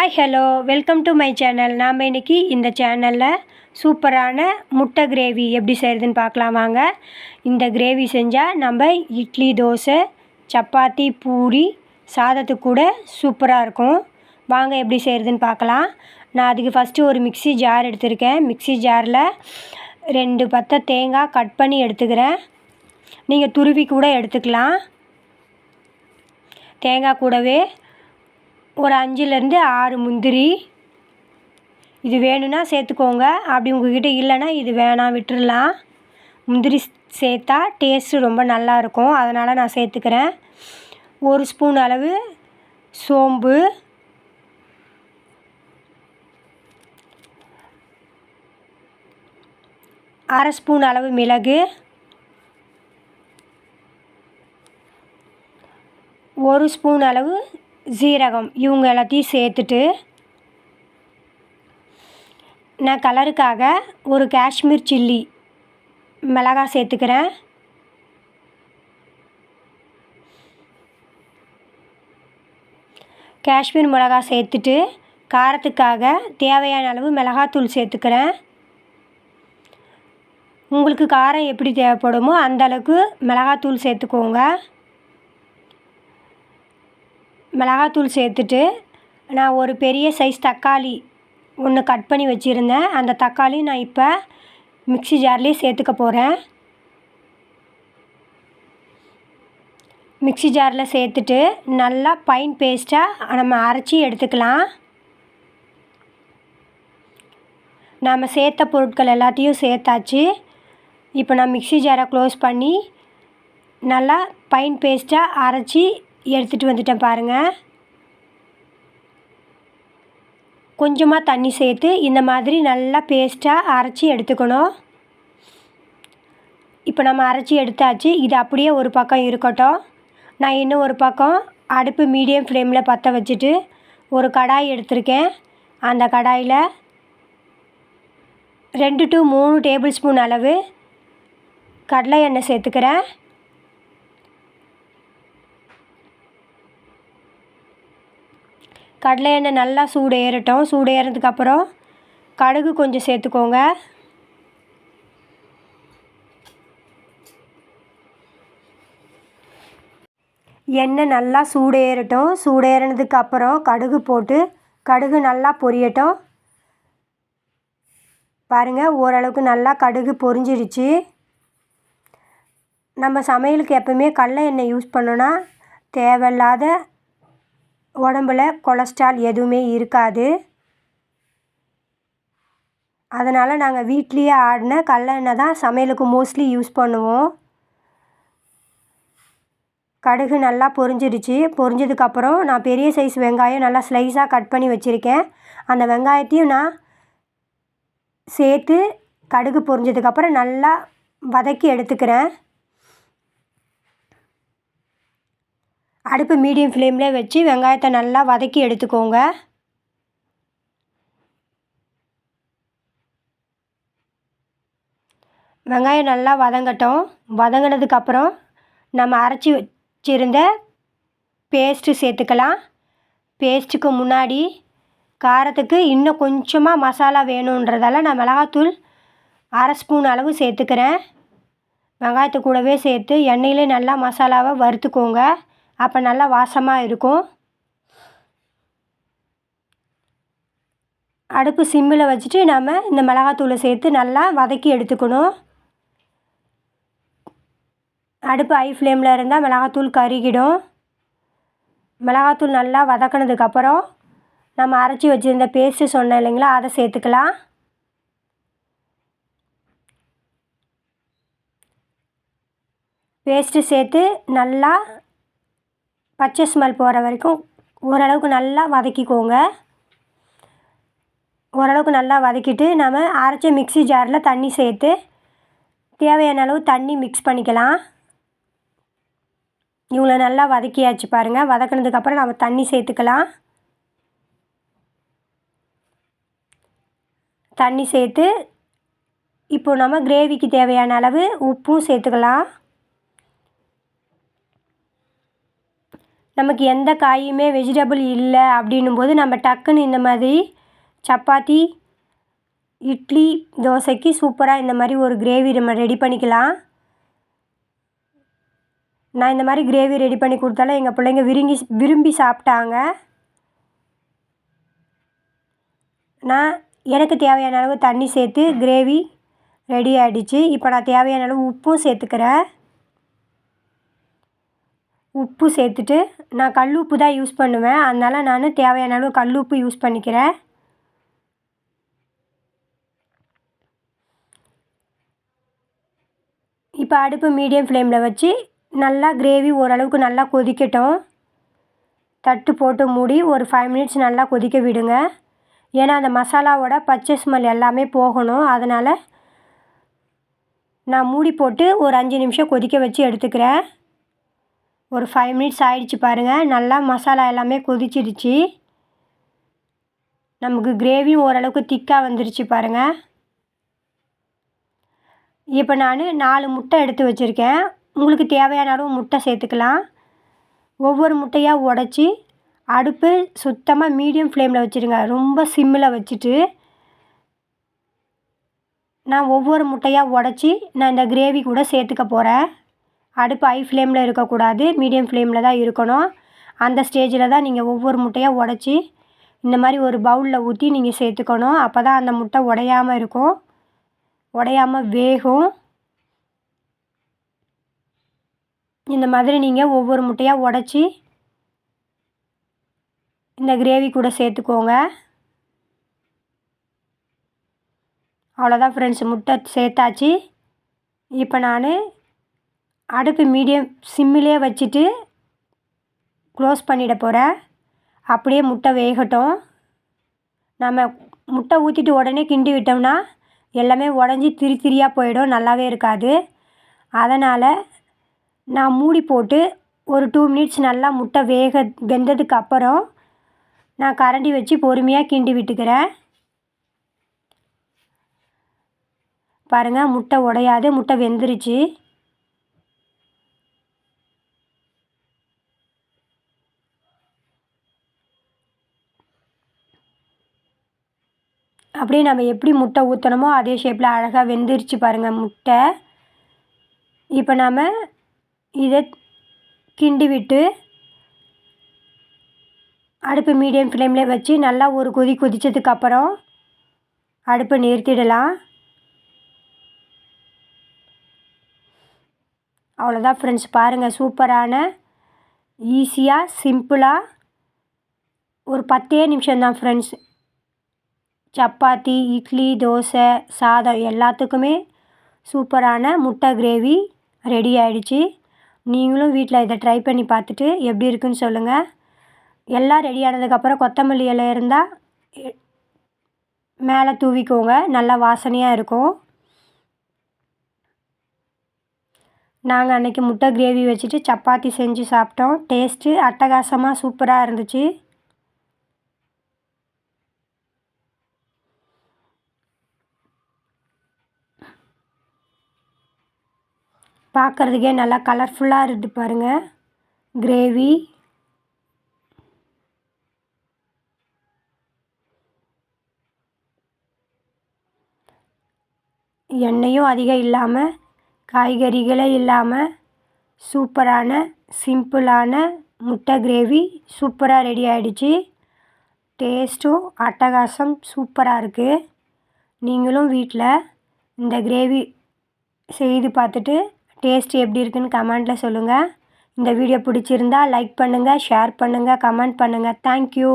Hi hello welcome to my channel. நாம் இன்றைக்கி இந்த சேனலில் சூப்பரான முட்டை கிரேவி எப்படி செய்கிறதுன்னு பார்க்கலாம் வாங்க. இந்த கிரேவி செஞ்சால் நம்ம இட்லி, தோசை, சப்பாத்தி, பூரி, சாதத்துக்கு கூட சூப்பராக இருக்கும். வாங்க எப்படி செய்கிறதுன்னு பார்க்கலாம். நான் அதுக்கு ஃபஸ்ட்டு ஒரு மிக்ஸி ஜார் எடுத்திருக்கேன். மிக்ஸி ஜாரில் 2 பத்தை தேங்காய் கட் பண்ணி எடுத்துக்கிறேன். நீங்கள் துருவி கூட எடுத்துக்கலாம். தேங்காய் கூடவே ஒரு 5லேருந்து 6 முந்திரி, இது வேணும்னா சேர்த்துக்கோங்க. அப்படி உங்கள்கிட்ட இல்லைன்னா இது வேணாம், விட்டுறலாம். முந்திரி சேர்த்தா டேஸ்ட்டு ரொம்ப நல்லாயிருக்கும், அதனால் நான் சேர்த்துக்கிறேன். 1 ஸ்பூன் அளவு சோம்பு, 1/2 ஸ்பூன் அளவு மிளகு, 1 ஸ்பூன் அளவு சீரகம், இவங்க எல்லாத்தையும் சேர்த்துட்டு நான் கலருக்காக ஒரு காஷ்மீர் சில்லி மிளகாய் சேர்த்துக்கிறேன். காஷ்மீர் மிளகாய் சேர்த்துட்டு காரத்துக்காக தேவையான அளவு மிளகாத்தூள் சேர்த்துக்கிறேன். உங்களுக்கு காரம் எப்படி தேவைப்படுமோ அந்தளவுக்கு மிளகாத்தூள் சேர்த்துக்கோங்க. மிளகாத்தூள் சேர்த்துட்டு நான் ஒரு பெரிய சைஸ் தக்காளி ஒன்று கட் பண்ணி வச்சுருந்தேன். அந்த தக்காளி நான் இப்போ மிக்ஸி ஜார்லேயே சேர்த்துக்க போகிறேன். மிக்ஸி ஜாரில் சேர்த்துட்டு நல்லா ஃபைன் பேஸ்ட்டாக நம்ம அரைச்சி எடுத்துக்கலாம். நாம் சேர்த்த பொருட்கள் எல்லாத்தையும் சேர்த்தாச்சு. இப்போ நான் மிக்ஸி ஜாரை க்ளோஸ் பண்ணி நல்லா ஃபைன் பேஸ்ட்டாக அரைச்சி எடுத்துகிட்டு வந்துட்டேன் பாருங்கள். கொஞ்சமாக தண்ணி சேர்த்து இந்த மாதிரி நல்லா பேஸ்ட்டாக அரைச்சி எடுத்துக்கணும். இப்போ நம்ம அரைச்சி எடுத்தாச்சு. இது அப்படியே ஒரு பக்கம் இருக்கட்டும். நான் இன்னும் ஒரு பக்கம் அடுப்பு மீடியம் ஃப்ளேமில் பற்ற வச்சுட்டு ஒரு கடாய் எடுத்திருக்கேன். அந்த கடாயில் 2 to 3 டேபிள் ஸ்பூன் அளவு கடலை எண்ணெய் சேர்த்துக்கிறேன். கடலை எண்ணெய் நல்லா சூடு ஏறட்டும். சூடு ஏறதுக்கப்புறம் கடுகு கொஞ்சம் சேர்த்துக்கோங்க. எண்ணெய் நல்லா சூடு ஏறட்டும். சூடு ஏறினதுக்கப்புறம் கடுகு போட்டு கடுகு நல்லா பொரியட்டும். பாருங்கள், ஓரளவுக்கு நல்லா கடுகு பொரிஞ்சிருச்சு. நம்ம சமையலுக்கு எப்பவுமே கடலை எண்ணெய் யூஸ் பண்ணோன்னா தேவையில்லாத உடம்புல கொலஸ்ட்ரால் எதுவுமே இருக்காது. அதனால் நாங்கள் வீட்லேயே ஆடின கடலை எண்ணெய் தான் சமையலுக்கு மோஸ்ட்லி யூஸ் பண்ணுவோம். கடுகு நல்லா பொரிஞ்சிருச்சு. பொரிஞ்சதுக்கப்புறம் நான் பெரிய சைஸ் வெங்காயம் நல்லா ஸ்லைஸாக கட் பண்ணி வச்சுருக்கேன். அந்த வெங்காயத்தையும் நான் சேர்த்து கடுகு பொரிஞ்சதுக்கப்புறம் நல்லா வதக்கி எடுத்துக்கிறேன். அடுப்பு மீடியம் ஃப்ளேமில் வச்சு வெங்காயத்தை நல்லா வதக்கி எடுத்துக்கோங்க. வெங்காயம் நல்லா வதங்கட்டும். வதங்கினதுக்கப்புறம் நம்ம அரைச்சி வச்சுருந்த பேஸ்ட்டு சேர்த்துக்கலாம். பேஸ்ட்டுக்கு முன்னாடி காரத்துக்கு இன்னும் கொஞ்சமாக மசாலா வேணுன்றதால நான் மிளகாத்தூள் 1/2 ஸ்பூன் அளவு சேர்த்துக்கிறேன். வெங்காயத்தை கூடவே சேர்த்து எண்ணெயிலே நல்லா மசாலாவை வறுத்துக்கோங்க. அப்போ நல்லா வாசமாக இருக்கும். அடுப்பு சிம்மில் வச்சுட்டு நாம் இந்த மிளகாத்தூளை சேர்த்து நல்லா வதக்கி எடுத்துக்கணும். அடுப்பு ஹை ஃப்ளேமில் இருந்தால் மிளகாத்தூள் கருகிடும். மிளகாத்தூள் நல்லா வதக்கினதுக்கப்புறம் நம்ம அரைச்சி வச்சுருந்த பேஸ்ட்டு சொன்னேன் இல்லைங்களா, அதை சேர்த்துக்கலாம். பேஸ்ட்டு சேர்த்து நல்லா பச்சை ஸ்மெல் போகிற வரைக்கும் ஓரளவுக்கு நல்லா வதக்கிக்கோங்க. ஓரளவுக்கு நல்லா வதக்கிட்டு நம்ம அரைச்ச மிக்ஸி ஜாரில் தண்ணி சேர்த்து தேவையான அளவு தண்ணி மிக்ஸ் பண்ணிக்கலாம். இவ்வளோ நல்லா வதக்கியாச்சு பாருங்கள். வதக்கினதுக்கப்புறம் நம்ம தண்ணி சேர்த்துக்கலாம். தண்ணி சேர்த்து இப்போது நம்ம கிரேவிக்கு தேவையான அளவு உப்பும் சேர்த்துக்கலாம். நமக்கு எந்த காயுமே வெஜிடபிள் இல்லை அப்படின்னும்போது நம்ம டக்குன்னு இந்த மாதிரி சப்பாத்தி, இட்லி, தோசைக்கு சூப்பராக இந்த மாதிரி ஒரு கிரேவி நம்ம ரெடி பண்ணிக்கலாம். நான் இந்த மாதிரி கிரேவி ரெடி பண்ணி கொடுத்தாலும் எங்கள் பிள்ளைங்க விரும்பி சாப்பிட்டாங்க. நான் எனக்கு தேவையான அளவு தண்ணி சேர்த்து கிரேவி ரெடி ஆகிடுச்சு. இப்போ நான் தேவையான அளவு உப்பும் சேர்த்துக்கிறேன். உப்பு சேர்த்துட்டு நான் கல் உப்பு தான் யூஸ் பண்ணுவேன். அதனால் நான் தேவையான அளவு கல் உப்பு யூஸ் பண்ணிக்கிறேன். இப்போ அடுப்பு மீடியம் ஃப்ளேமில் வச்சு நல்லா கிரேவி ஓரளவுக்கு நல்லா கொதிக்கட்டும். தட்டு போட்டு மூடி ஒரு 5 மினிட்ஸ் நல்லா கொதிக்க விடுங்க. ஏன்னா அந்த மசாலாவோட பச்சை ஸ்மெல் எல்லாமே போகணும். அதனால் நான் மூடி போட்டு ஒரு 5 நிமிஷம் கொதிக்க வச்சு எடுத்துக்கிறேன். ஒரு 5 மினிட்ஸ் ஆகிடுச்சு பாருங்கள். நல்லா மசாலா எல்லாமே கொதிச்சிடுச்சு. நமக்கு கிரேவியும் ஓரளவுக்கு திக்காக வந்துருச்சு பாருங்கள். இப்போ நான் 4 முட்டை எடுத்து வச்சுருக்கேன். உங்களுக்கு தேவையான அளவு முட்டை சேர்த்துக்கலாம். ஒவ்வொரு முட்டையாக உடச்சி அடுப்பு சுத்தமாக மீடியம் ஃப்ளேமில் வச்சுருங்க. ரொம்ப சிம்மில் வச்சுட்டு நான் ஒவ்வொரு முட்டையாக உடச்சி நான் இந்த கிரேவி கூட சேர்த்துக்க போகிறேன். அடுப்பு ஹை ஃப்ளேமில் இருக்கக்கூடாது, மீடியம் ஃப்ளேமில் தான் இருக்கணும். அந்த ஸ்டேஜில் தான் நீங்கள் ஒவ்வொரு முட்டையாக உடச்சி இந்த மாதிரி ஒரு பவுலில் ஊற்றி நீங்கள் சேர்த்துக்கணும். அப்போ தான் அந்த முட்டை உடையாமல் இருக்கும், உடையாமல் வேகும். இந்த மாதிரி நீங்கள் ஒவ்வொரு முட்டையாக உடச்சி இந்த கிரேவி கூட சேர்த்துக்கோங்க. அவ்வளோதான் ஃப்ரெண்ட்ஸ், முட்டை சேர்த்தாச்சு. இப்போ நான் அடுப்பு மீடியம் சிம்மிலே வச்சுட்டு க்ளோஸ் பண்ணிட போகிறேன். அப்படியே முட்டை வேகட்டும். நம்ம முட்டை ஊற்றிட்டு உடனே கிண்டி விட்டோம்னா எல்லாமே உடஞ்சி திரியாக போயிடும், நல்லாவே இருக்காது. அதனால் நான் மூடி போட்டு ஒரு 2 மினிட்ஸ் நல்லா முட்டை வெந்ததுக்கு அப்புறம் நான் கரண்டி வச்சு பொறுமையாக கிண்டி விட்டுக்கிறேன். பாருங்கள், முட்டை உடையாது, முட்டை வெந்துருச்சு. அப்படியே நம்ம எப்படி முட்டை ஊற்றணுமோ அதே ஷேப்பில் அழகாக வெந்துருச்சு பாருங்கள் முட்டை. இப்போ நாம் இதை கிண்டி விட்டு அடுப்பு மீடியம் ஃப்ளேமில் வச்சு நல்லா ஒரு கொதித்ததுக்கப்புறம் அடுப்பை நிறுத்திடலாம். அவ்வளோதான் ஃப்ரெண்ட்ஸ், பாருங்கள், சூப்பரான ஈஸியாக சிம்பிளாக ஒரு 10 நிமிஷம்தான் ஃப்ரெண்ட்ஸ். சப்பாத்தி, இட்லி, தோசை, சாதம் எல்லாத்துக்குமே சூப்பரான முட்டை கிரேவி ரெடி ஆகிடுச்சு. நீங்களும் வீட்டில் இதை ட்ரை பண்ணி பார்த்துட்டு எப்படி இருக்குன்னு சொல்லுங்கள். எல்லாம் ரெடி ஆனதுக்கப்புறம் கொத்தமல்லி இலை இருந்தால் மேலே தூவிக்கோங்க, நல்லா வாசனையாக இருக்கும். நாங்கள் அன்றைக்கி முட்டை கிரேவி வச்சுட்டு சப்பாத்தி செஞ்சு சாப்பிட்டோம். டேஸ்ட்டு அட்டகாசமாக சூப்பராக இருந்துச்சு. பார்க்குறதுக்கே நல்லா கலர்ஃபுல்லாக இருக்குது பாருங்கள் கிரேவி. எண்ணெயும் அதிகம் இல்லாமல், காய்கறிகளே இல்லாமல் சூப்பரான சிம்பிளான முட்டை கிரேவி சூப்பராக ரெடி ஆகிடுச்சு. டேஸ்ட்டும் அட்டகாசம் சூப்பராக இருக்குது. நீங்களும் வீட்டில் இந்த கிரேவி செய்து பார்த்துட்டு டேஸ்ட்டு எப்படி இருக்குன்னு கமெண்ட்டில் சொல்லுங்கள். இந்த வீடியோ பிடிச்சிருந்தா லைக் பண்ணுங்கள், ஷேர் பண்ணுங்கள், கமெண்ட் பண்ணுங்கள். தேங்க்யூ.